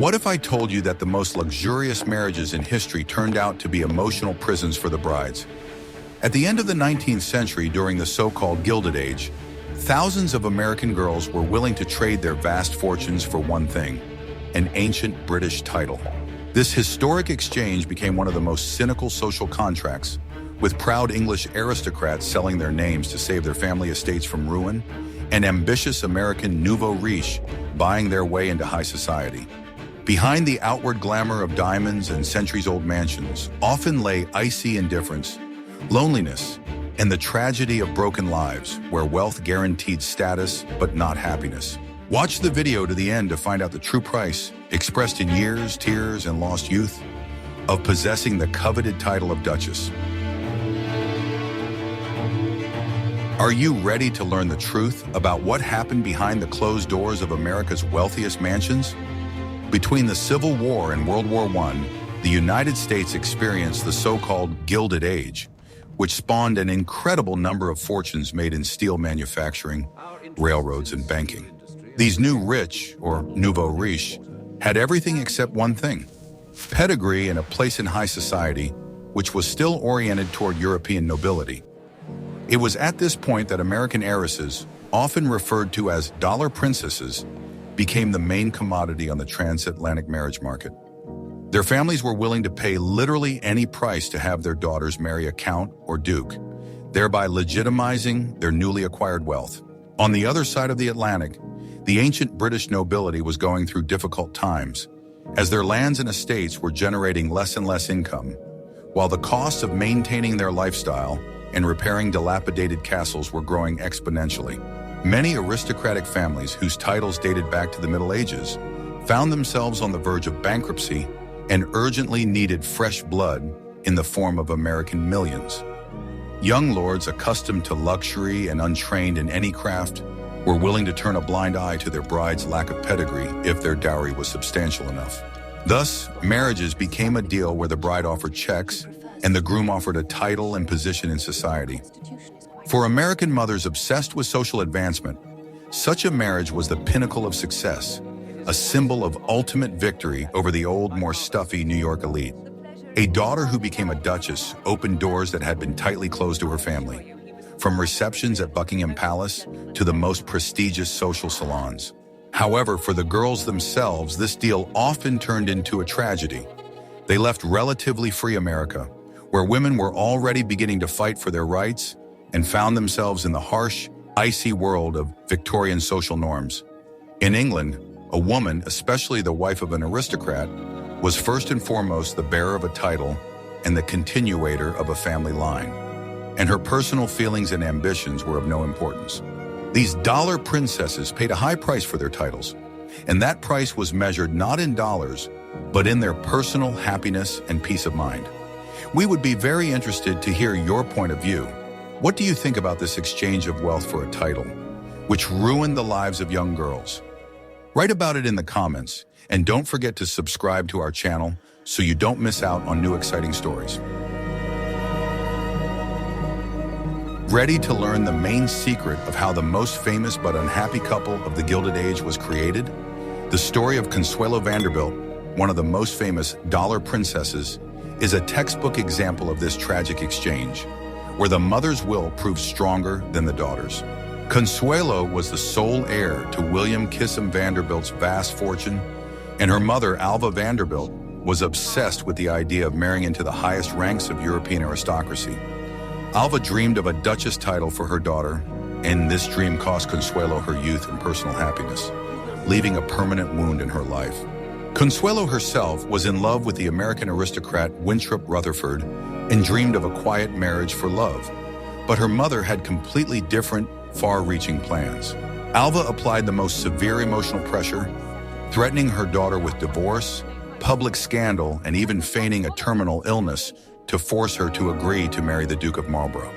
What if I told you that the most luxurious marriages in history turned out to be emotional prisons for the brides? At the end of the 19th century, during the so-called Gilded Age, thousands of American girls were willing to trade their vast fortunes for one thing: an ancient British title. This historic exchange became one of the most cynical social contracts, with proud English aristocrats selling their names to save their family estates from ruin, and ambitious American nouveau riche buying their way into high society. Behind the outward glamour of diamonds and centuries-old mansions often lay icy indifference, loneliness, and the tragedy of broken lives, where wealth guaranteed status but not happiness. Watch the video to the end to find out the true price, expressed in years, tears, and lost youth, of possessing the coveted title of Duchess. Are you ready to learn the truth about what happened behind the closed doors of America's wealthiest mansions? Between the Civil War and World War I, the United States experienced the so-called Gilded Age, which spawned an incredible number of fortunes made in steel manufacturing, railroads, and banking. These new rich, or nouveau riche, had everything except one thing: pedigree and a place in high society, which was still oriented toward European nobility. It was at this point that American heiresses, often referred to as dollar princesses, became the main commodity on the transatlantic marriage market. Their families were willing to pay literally any price to have their daughters marry a count or duke, thereby legitimizing their newly acquired wealth. On the other side of the Atlantic, the ancient British nobility was going through difficult times, as their lands and estates were generating less and less income, while the costs of maintaining their lifestyle and repairing dilapidated castles were growing exponentially. Many aristocratic families whose titles dated back to the Middle Ages found themselves on the verge of bankruptcy and urgently needed fresh blood in the form of American millions. Young lords accustomed to luxury and untrained in any craft were willing to turn a blind eye to their bride's lack of pedigree if their dowry was substantial enough. Thus, marriages became a deal where the bride offered checks and the groom offered a title and position in society. For American mothers obsessed with social advancement, such a marriage was the pinnacle of success, a symbol of ultimate victory over the old, more stuffy New York elite. A daughter who became a duchess opened doors that had been tightly closed to her family, from receptions at Buckingham Palace to the most prestigious social salons. However, for the girls themselves, this deal often turned into a tragedy. They left relatively free America, where women were already beginning to fight for their rights, and found themselves in the harsh, icy world of Victorian social norms. In England, a woman, especially the wife of an aristocrat, was first and foremost the bearer of a title and the continuator of a family line, and her personal feelings and ambitions were of no importance. These dollar princesses paid a high price for their titles, and that price was measured not in dollars, but in their personal happiness and peace of mind. We would be very interested to hear your point of view. What do you think about this exchange of wealth for a title, which ruined the lives of young girls? Write about it in the comments, and don't forget to subscribe to our channel so you don't miss out on new exciting stories. Ready to learn the main secret of how the most famous but unhappy couple of the Gilded Age was created? The story of Consuelo Vanderbilt, one of the most famous dollar princesses, is a textbook example of this tragic exchange, where the mother's will proved stronger than the daughter's. Consuelo was the sole heir to William Kissam Vanderbilt's vast fortune, and her mother, Alva Vanderbilt, was obsessed with the idea of marrying into the highest ranks of European aristocracy. Alva dreamed of a duchess title for her daughter, and this dream cost Consuelo her youth and personal happiness, leaving a permanent wound in her life. Consuelo herself was in love with the American aristocrat Winthrop Rutherford and dreamed of a quiet marriage for love, but her mother had completely different, far-reaching plans. Alva applied the most severe emotional pressure, threatening her daughter with divorce, public scandal, and even feigning a terminal illness to force her to agree to marry the Duke of Marlborough.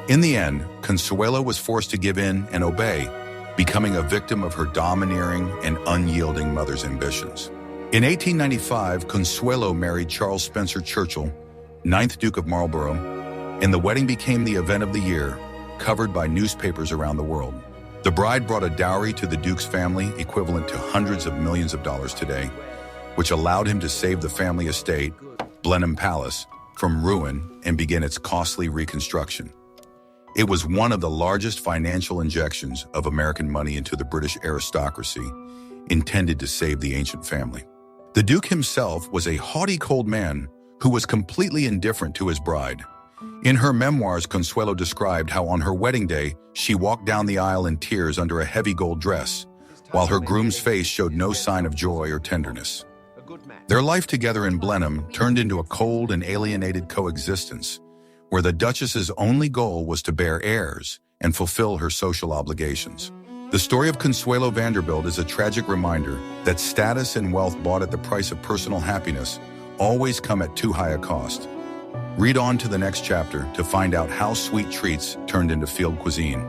In the end, Consuelo was forced to give in and obey, becoming a victim of her domineering and unyielding mother's ambitions. In 1895, Consuelo married Charles Spencer Churchill, 9th Duke of Marlborough, and the wedding became the event of the year, covered by newspapers around the world. The bride brought a dowry to the Duke's family equivalent to hundreds of millions of dollars today, which allowed him to save the family estate, Blenheim Palace, from ruin and begin its costly reconstruction. It was one of the largest financial injections of American money into the British aristocracy, intended to save the ancient family. The Duke himself was a haughty, cold man who was completely indifferent to his bride. In her memoirs, Consuelo described how on her wedding day, she walked down the aisle in tears under a heavy gold dress, while her groom's face showed no sign of joy or tenderness. Their life together in Blenheim turned into a cold and alienated coexistence, where the Duchess's only goal was to bear heirs and fulfill her social obligations. The story of Consuelo Vanderbilt is a tragic reminder that status and wealth bought at the price of personal happiness always come at too high a cost. Read on to the next chapter to find out how sweet treats turned into field cuisine.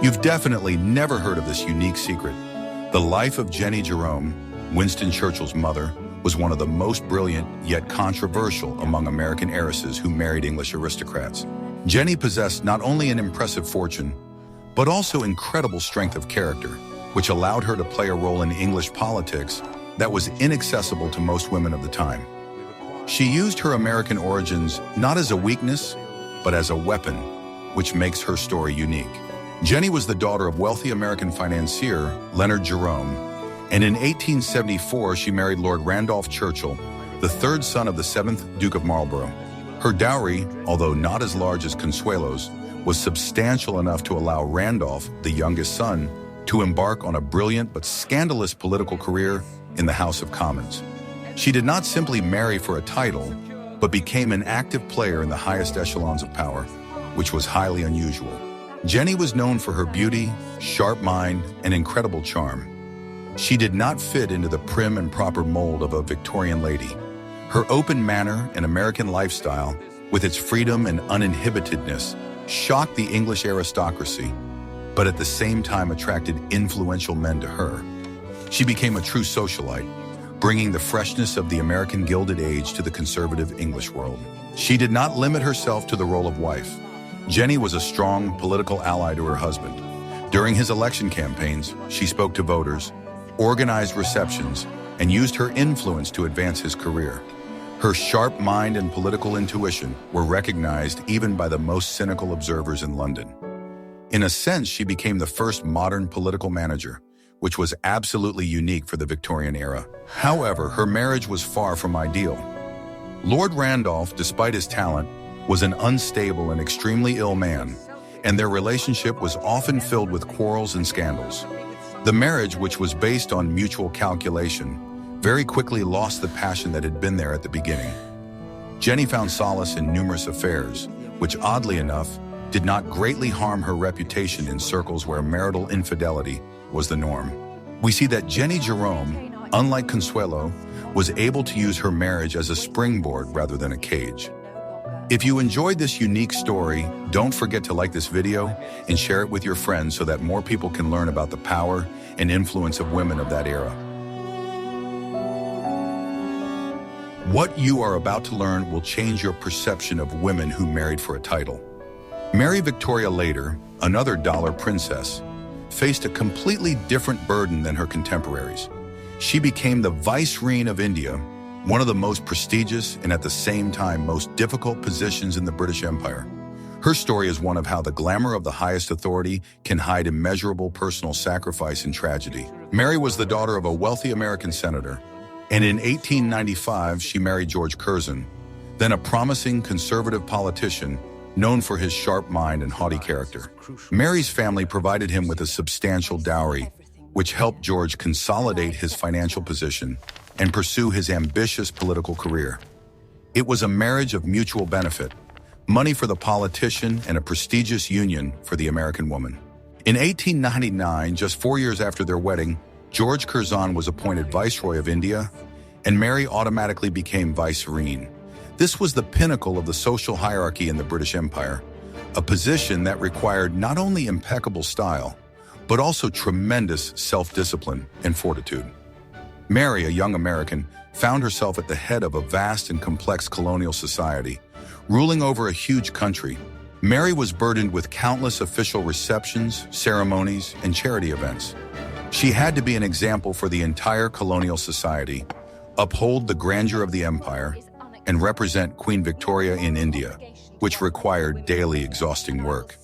You've definitely never heard of this unique secret. The life of Jenny Jerome, Winston Churchill's mother, was one of the most brilliant yet controversial among American heiresses who married English aristocrats. Jenny possessed not only an impressive fortune, but also incredible strength of character, which allowed her to play a role in English politics that was inaccessible to most women of the time. She used her American origins not as a weakness, but as a weapon, which makes her story unique. Jenny was the daughter of wealthy American financier Leonard Jerome, and in 1874 she married Lord Randolph Churchill, the third son of the 7th Duke of Marlborough. Her dowry, although not as large as Consuelo's, was substantial enough to allow Randolph, the youngest son, to embark on a brilliant but scandalous political career in the House of Commons. She did not simply marry for a title, but became an active player in the highest echelons of power, which was highly unusual. Jenny was known for her beauty, sharp mind, and incredible charm. She did not fit into the prim and proper mold of a Victorian lady. Her open manner and American lifestyle, with its freedom and uninhibitedness, shocked the English aristocracy, but at the same time attracted influential men to her. She became a true socialite, bringing the freshness of the American Gilded Age to the conservative English world. She did not limit herself to the role of wife. Jenny was a strong political ally to her husband. During his election campaigns, she spoke to voters, organized receptions, and used her influence to advance his career. Her sharp mind and political intuition were recognized even by the most cynical observers in London. In a sense, she became the first modern political manager, which was absolutely unique for the Victorian era. However, her marriage was far from ideal. Lord Randolph, despite his talent, was an unstable and extremely ill man, and their relationship was often filled with quarrels and scandals. The marriage, which was based on mutual calculation, very quickly lost the passion that had been there at the beginning. Jenny found solace in numerous affairs, which oddly enough, did not greatly harm her reputation in circles where marital infidelity was the norm. We see that Jenny Jerome, unlike Consuelo, was able to use her marriage as a springboard rather than a cage. If you enjoyed this unique story, don't forget to like this video and share it with your friends so that more people can learn about the power and influence of women of that era. What you are about to learn will change your perception of women who married for a title. Mary Victoria later, another dollar princess, faced a completely different burden than her contemporaries. She became the Vicereine of India, one of the most prestigious and at the same time most difficult positions in the British Empire. Her story is one of how the glamour of the highest authority can hide immeasurable personal sacrifice and tragedy. Mary was the daughter of a wealthy American senator, and in 1895 she married George Curzon, then a promising conservative politician known for his sharp mind and haughty character. Mary's family provided him with a substantial dowry, which helped George consolidate his financial position and pursue his ambitious political career. It was a marriage of mutual benefit, money for the politician and a prestigious union for the American woman. In 1899, just 4 years after their wedding, George Curzon was appointed Viceroy of India, and Mary automatically became Vicereine. This was the pinnacle of the social hierarchy in the British Empire, a position that required not only impeccable style, but also tremendous self-discipline and fortitude. Mary, a young American, found herself at the head of a vast and complex colonial society, ruling over a huge country. Mary was burdened with countless official receptions, ceremonies, and charity events. She had to be an example for the entire colonial society, uphold the grandeur of the empire, and represent Queen Victoria in India, which required daily exhausting work.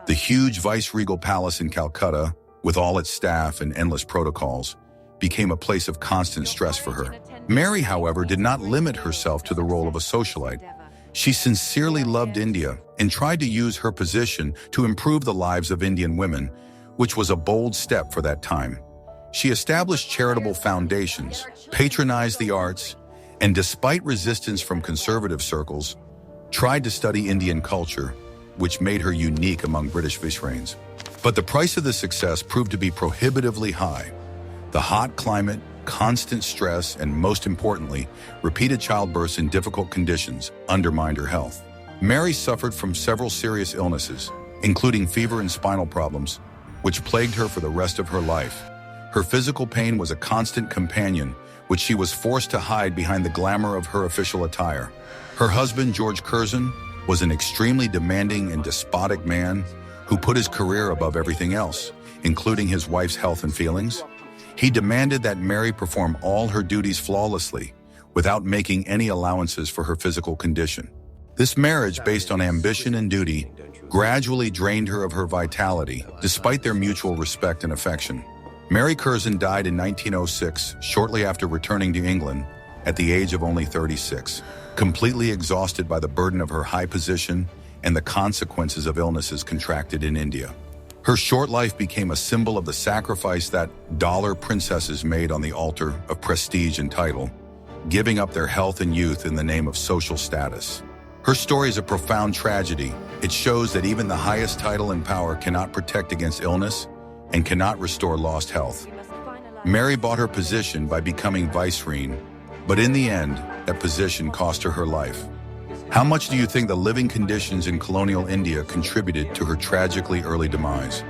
The huge viceregal palace in Calcutta, with all its staff and endless protocols, became a place of constant stress for her. Mary, however, did not limit herself to the role of a socialite. She sincerely loved India and tried to use her position to improve the lives of Indian women, which was a bold step for that time. She established charitable foundations, patronized the arts, and despite resistance from conservative circles, tried to study Indian culture, which made her unique among British viceroys. But the price of this success proved to be prohibitively high. The hot climate, constant stress, and most importantly, repeated childbirths in difficult conditions undermined her health. Mary suffered from several serious illnesses, including fever and spinal problems, which plagued her for the rest of her life. Her physical pain was a constant companion, which she was forced to hide behind the glamour of her official attire. Her husband, George Curzon, was an extremely demanding and despotic man who put his career above everything else, including his wife's health and feelings. He demanded that Mary perform all her duties flawlessly, without making any allowances for her physical condition. This marriage, based on ambition and duty, gradually drained her of her vitality, despite their mutual respect and affection. Mary Curzon died in 1906, shortly after returning to England, at the age of only 36, completely exhausted by the burden of her high position and the consequences of illnesses contracted in India. Her short life became a symbol of the sacrifice that dollar princesses made on the altar of prestige and title, giving up their health and youth in the name of social status. Her story is a profound tragedy. It shows that even the highest title and power cannot protect against illness and cannot restore lost health. Mary bought her position by becoming vicereine, but in the end, that position cost her her life. How much do you think the living conditions in colonial India contributed to her tragically early demise?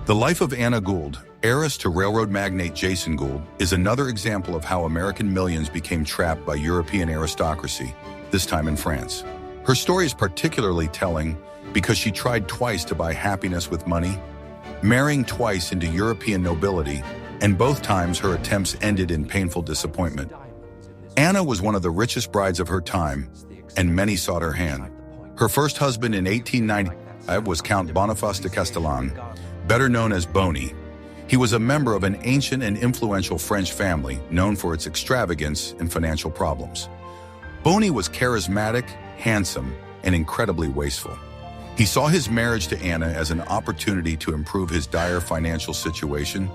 The life of Anna Gould, heiress to railroad magnate Jason Gould, is another example of how American millions became trapped by European aristocracy, this time in France. Her story is particularly telling because she tried twice to buy happiness with money, marrying twice into European nobility, and both times her attempts ended in painful disappointment. Anna was one of the richest brides of her time, and many sought her hand. Her first husband in 1895 was Count Boniface de Castellane, better known as Boney. He was a member of an ancient and influential French family known for its extravagance and financial problems. Boney was charismatic, handsome, and incredibly wasteful. He saw his marriage to Anna as an opportunity to improve his dire financial situation,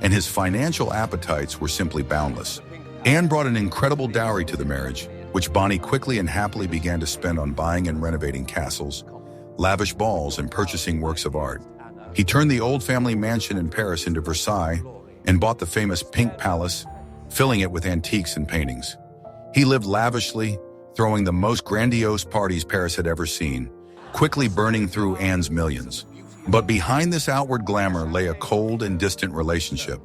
and his financial appetites were simply boundless. Anne brought an incredible dowry to the marriage, which Bonnie quickly and happily began to spend on buying and renovating castles, lavish balls, and purchasing works of art. He turned the old family mansion in Paris into Versailles and bought the famous Pink Palace, filling it with antiques and paintings. He lived lavishly, throwing the most grandiose parties Paris had ever seen, quickly burning through Anne's millions. But behind this outward glamour lay a cold and distant relationship.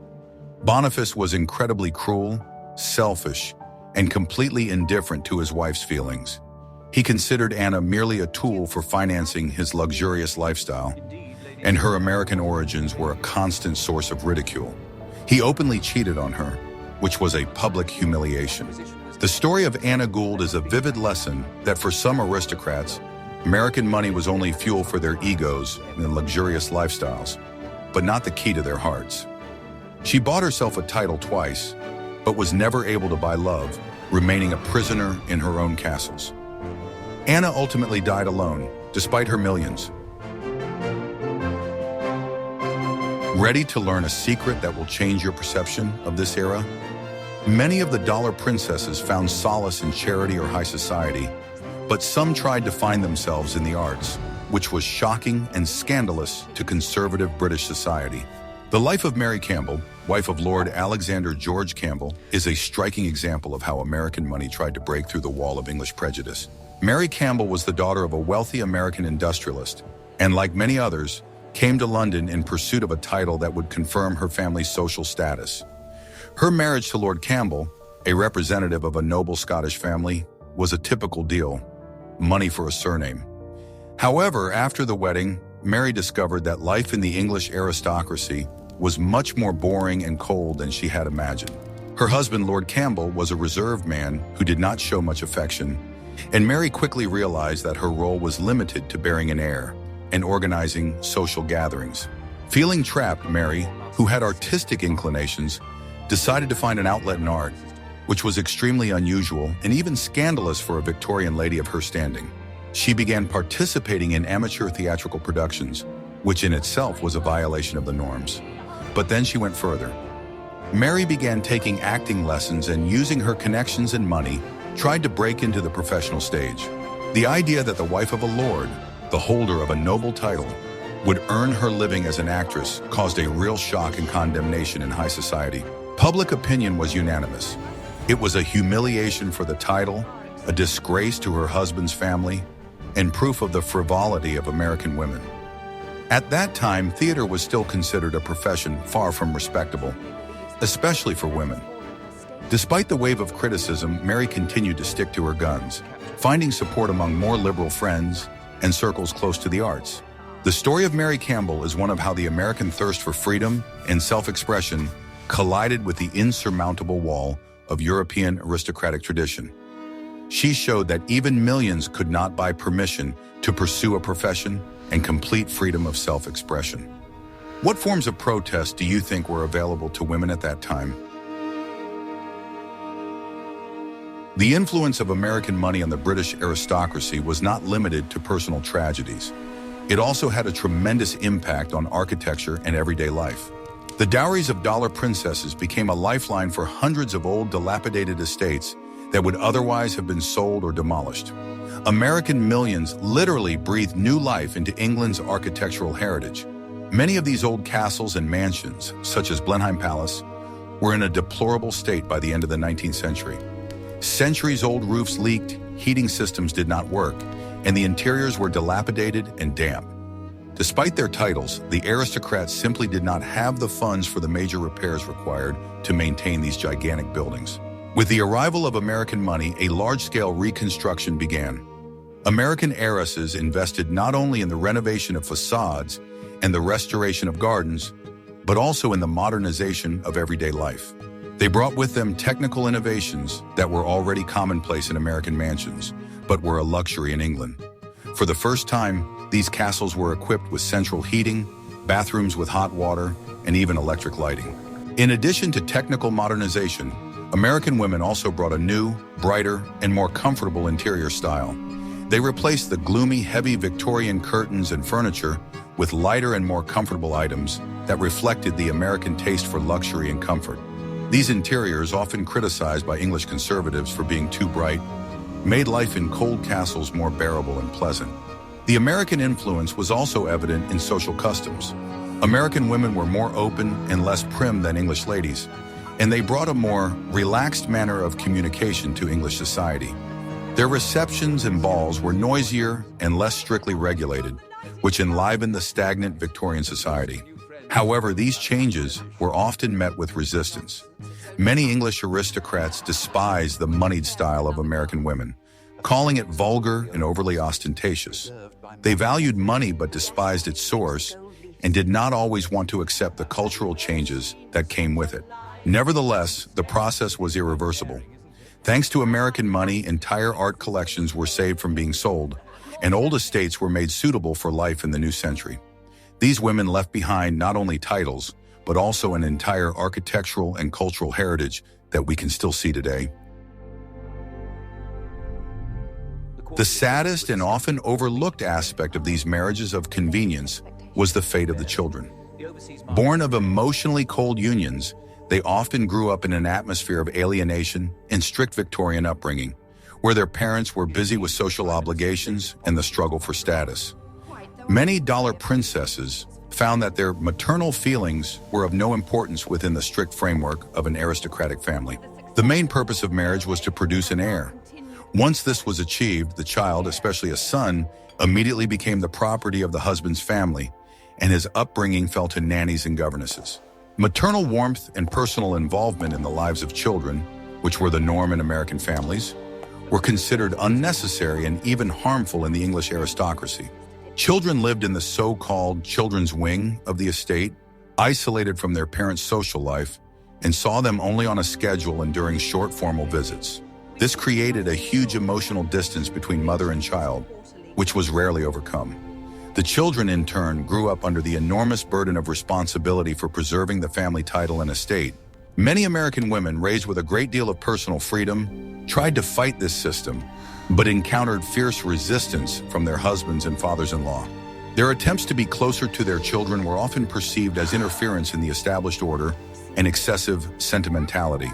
Boniface was incredibly cruel, selfish, and completely indifferent to his wife's feelings. He considered Anna merely a tool for financing his luxurious lifestyle, and her American origins were a constant source of ridicule. He openly cheated on her, which was a public humiliation. The story of Anna Gould is a vivid lesson that for some aristocrats, American money was only fuel for their egos and luxurious lifestyles, but not the key to their hearts. She bought herself a title twice, but was never able to buy love, remaining a prisoner in her own castles. Anna ultimately died alone, despite her millions. Ready to learn a secret that will change your perception of this era? Many of the dollar princesses found solace in charity or high society, but some tried to find themselves in the arts, which was shocking and scandalous to conservative British society. The life of Mary Campbell, wife of Lord Alexander George Campbell, is a striking example of how American money tried to break through the wall of English prejudice. Mary Campbell was the daughter of a wealthy American industrialist, and like many others, came to London in pursuit of a title that would confirm her family's social status. Her marriage to Lord Campbell, a representative of a noble Scottish family, was a typical deal: money for a surname. However, after the wedding, Mary discovered that life in the English aristocracy was much more boring and cold than she had imagined. Her husband, Lord Campbell, was a reserved man who did not show much affection, and Mary quickly realized that her role was limited to bearing an heir and organizing social gatherings. Feeling trapped, Mary, who had artistic inclinations, decided to find an outlet in art, which was extremely unusual and even scandalous for a Victorian lady of her standing. She began participating in amateur theatrical productions, which in itself was a violation of the norms. But then she went further. Mary began taking acting lessons and, using her connections and money, tried to break into the professional stage. The idea that the wife of a lord, the holder of a noble title, would earn her living as an actress caused a real shock and condemnation in high society. Public opinion was unanimous. It was a humiliation for the title, a disgrace to her husband's family, and proof of the frivolity of American women. At that time, theater was still considered a profession far from respectable, especially for women. Despite the wave of criticism, Mary continued to stick to her guns, finding support among more liberal friends and circles close to the arts. The story of Mary Campbell is one of how the American thirst for freedom and self-expression collided with the insurmountable wall of European aristocratic tradition. She showed that even millions could not buy permission to pursue a profession and complete freedom of self-expression. What forms of protest do you think were available to women at that time? The influence of American money on the British aristocracy was not limited to personal tragedies. It also had a tremendous impact on architecture and everyday life. The dowries of dollar princesses became a lifeline for hundreds of old, dilapidated estates that would otherwise have been sold or demolished. American millions literally breathed new life into England's architectural heritage. Many of these old castles and mansions, such as Blenheim Palace, were in a deplorable state by the end of the 19th century. Centuries-old roofs leaked, heating systems did not work, and the interiors were dilapidated and damp. Despite their titles, the aristocrats simply did not have the funds for the major repairs required to maintain these gigantic buildings. With the arrival of American money, a large-scale reconstruction began. American heiresses invested not only in the renovation of facades and the restoration of gardens, but also in the modernization of everyday life. They brought with them technical innovations that were already commonplace in American mansions, but were a luxury in England. For the first time, these castles were equipped with central heating, bathrooms with hot water, and even electric lighting. In addition to technical modernization, American women also brought a new, brighter, and more comfortable interior style. They replaced the gloomy, heavy Victorian curtains and furniture with lighter and more comfortable items that reflected the American taste for luxury and comfort. These interiors, often criticized by English conservatives for being too bright, made life in cold castles more bearable and pleasant. The American influence was also evident in social customs. American women were more open and less prim than English ladies, and they brought a more relaxed manner of communication to English society. Their receptions and balls were noisier and less strictly regulated, which enlivened the stagnant Victorian society. However, these changes were often met with resistance. Many English aristocrats despised the moneyed style of American women, calling it vulgar and overly ostentatious. They valued money but despised its source and did not always want to accept the cultural changes that came with it. Nevertheless, the process was irreversible. Thanks to American money, entire art collections were saved from being sold, and old estates were made suitable for life in the new century. These women left behind not only titles, but also an entire architectural and cultural heritage that we can still see today. The saddest and often overlooked aspect of these marriages of convenience was the fate of the children. Born of emotionally cold unions, they often grew up in an atmosphere of alienation and strict Victorian upbringing, where their parents were busy with social obligations and the struggle for status. Many dollar princesses found that their maternal feelings were of no importance within the strict framework of an aristocratic family. The main purpose of marriage was to produce an heir. Once this was achieved, the child, especially a son, immediately became the property of the husband's family, and his upbringing fell to nannies and governesses. Maternal warmth and personal involvement in the lives of children, which were the norm in American families, were considered unnecessary and even harmful in the English aristocracy. Children lived in the so-called children's wing of the estate, isolated from their parents' social life, and saw them only on a schedule and during short formal visits. This created a huge emotional distance between mother and child, which was rarely overcome. The children, in turn, grew up under the enormous burden of responsibility for preserving the family title and estate. Many American women, raised with a great deal of personal freedom, tried to fight this system, but encountered fierce resistance from their husbands and fathers-in-law. Their attempts to be closer to their children were often perceived as interference in the established order and excessive sentimentality.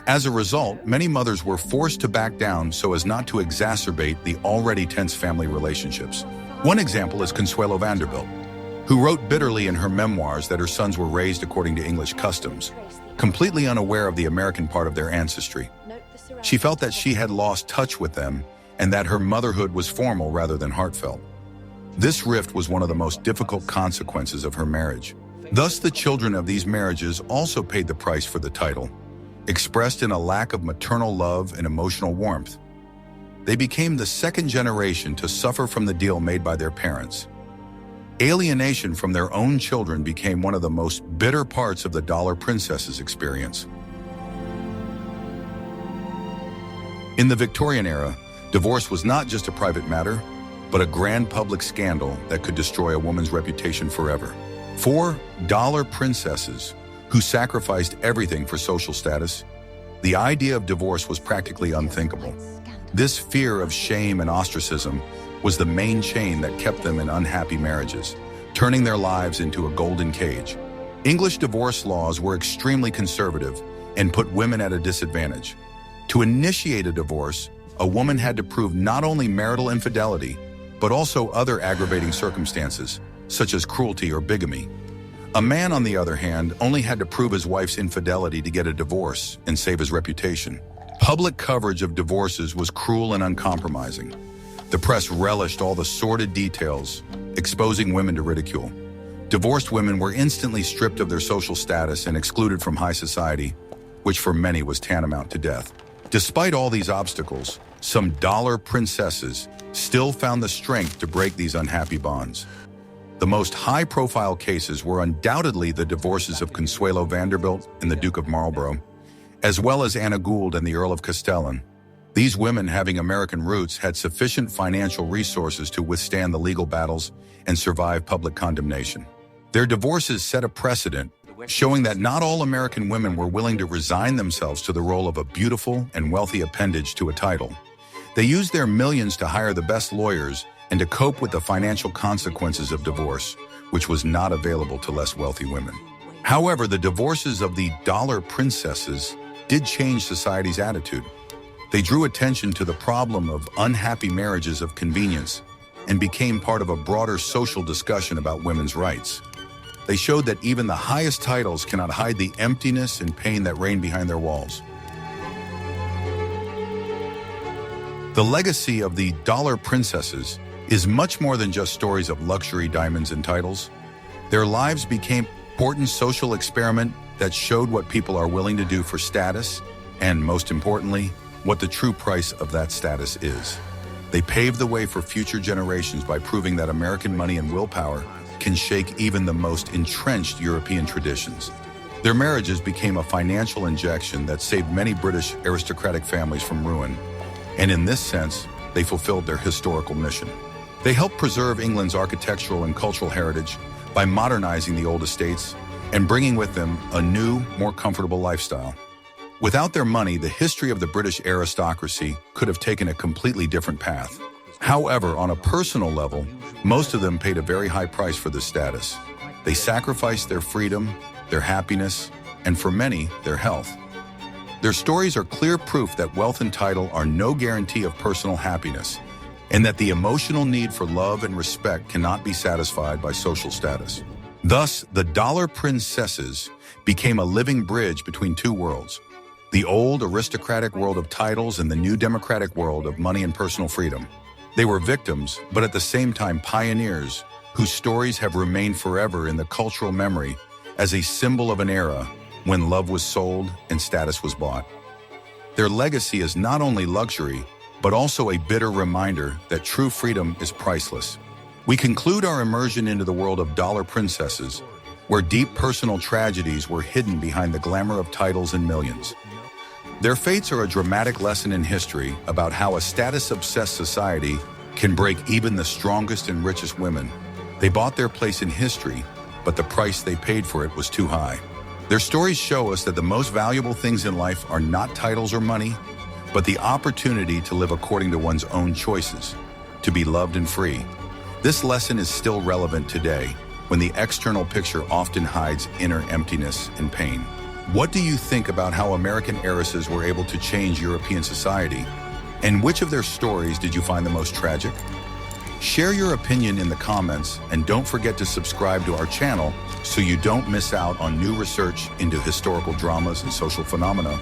As a result, many mothers were forced to back down so as not to exacerbate the already tense family relationships. One example is Consuelo Vanderbilt, who wrote bitterly in her memoirs that her sons were raised according to English customs, completely unaware of the American part of their ancestry. She felt that she had lost touch with them and that her motherhood was formal rather than heartfelt. This rift was one of the most difficult consequences of her marriage. Thus, the children of these marriages also paid the price for the title, expressed in a lack of maternal love and emotional warmth. They became the second generation to suffer from the deal made by their parents. Alienation from their own children became one of the most bitter parts of the Dollar Princess's experience. In the Victorian era, divorce was not just a private matter, but a grand public scandal that could destroy a woman's reputation forever. For dollar princesses, who sacrificed everything for social status, the idea of divorce was practically unthinkable. This fear of shame and ostracism was the main chain that kept them in unhappy marriages, turning their lives into a golden cage. English divorce laws were extremely conservative and put women at a disadvantage. To initiate a divorce, a woman had to prove not only marital infidelity, but also other aggravating circumstances, such as cruelty or bigamy. A man, on the other hand, only had to prove his wife's infidelity to get a divorce and save his reputation. Public coverage of divorces was cruel and uncompromising. The press relished all the sordid details, exposing women to ridicule. Divorced women were instantly stripped of their social status and excluded from high society, which for many was tantamount to death. Despite all these obstacles, some dollar princesses still found the strength to break these unhappy bonds. The most high-profile cases were undoubtedly the divorces of Consuelo Vanderbilt and the Duke of Marlborough, as well as Anna Gould and the Earl of Castellan. These women, having American roots, had sufficient financial resources to withstand the legal battles and survive public condemnation. Their divorces set a precedent, showing that not all American women were willing to resign themselves to the role of a beautiful and wealthy appendage to a title. They used their millions to hire the best lawyers and to cope with the financial consequences of divorce, which was not available to less wealthy women. However, the divorces of the dollar princesses did change society's attitude. They drew attention to the problem of unhappy marriages of convenience and became part of a broader social discussion about women's rights. They showed that even the highest titles cannot hide the emptiness and pain that reign behind their walls. The legacy of the dollar princesses is much more than just stories of luxury, diamonds, and titles. Their lives became an important social experiment that showed what people are willing to do for status, and most importantly, what the true price of that status is. They paved the way for future generations by proving that American money and willpower can shake even the most entrenched European traditions. Their marriages became a financial injection that saved many British aristocratic families from ruin, and in this sense, they fulfilled their historical mission. They helped preserve England's architectural and cultural heritage by modernizing the old estates and bringing with them a new, more comfortable lifestyle. Without their money, the history of the British aristocracy could have taken a completely different path. However, on a personal level, most of them paid a very high price for this status. They sacrificed their freedom, their happiness, and for many, their health. Their stories are clear proof that wealth and title are no guarantee of personal happiness, and that the emotional need for love and respect cannot be satisfied by social status. Thus, the dollar princesses became a living bridge between two worlds, the old aristocratic world of titles and the new democratic world of money and personal freedom. They were victims, but at the same time pioneers, whose stories have remained forever in the cultural memory as a symbol of an era when love was sold and status was bought. Their legacy is not only luxury, but also a bitter reminder that true freedom is priceless. We conclude our immersion into the world of dollar princesses, where deep personal tragedies were hidden behind the glamour of titles and millions. Their fates are a dramatic lesson in history about how a status-obsessed society can break even the strongest and richest women. They bought their place in history, but the price they paid for it was too high. Their stories show us that the most valuable things in life are not titles or money, but the opportunity to live according to one's own choices, to be loved and free. This lesson is still relevant today, when the external picture often hides inner emptiness and pain. What do you think about how American heiresses were able to change European society? And which of their stories did you find the most tragic? Share your opinion in the comments, and don't forget to subscribe to our channel so you don't miss out on new research into historical dramas and social phenomena.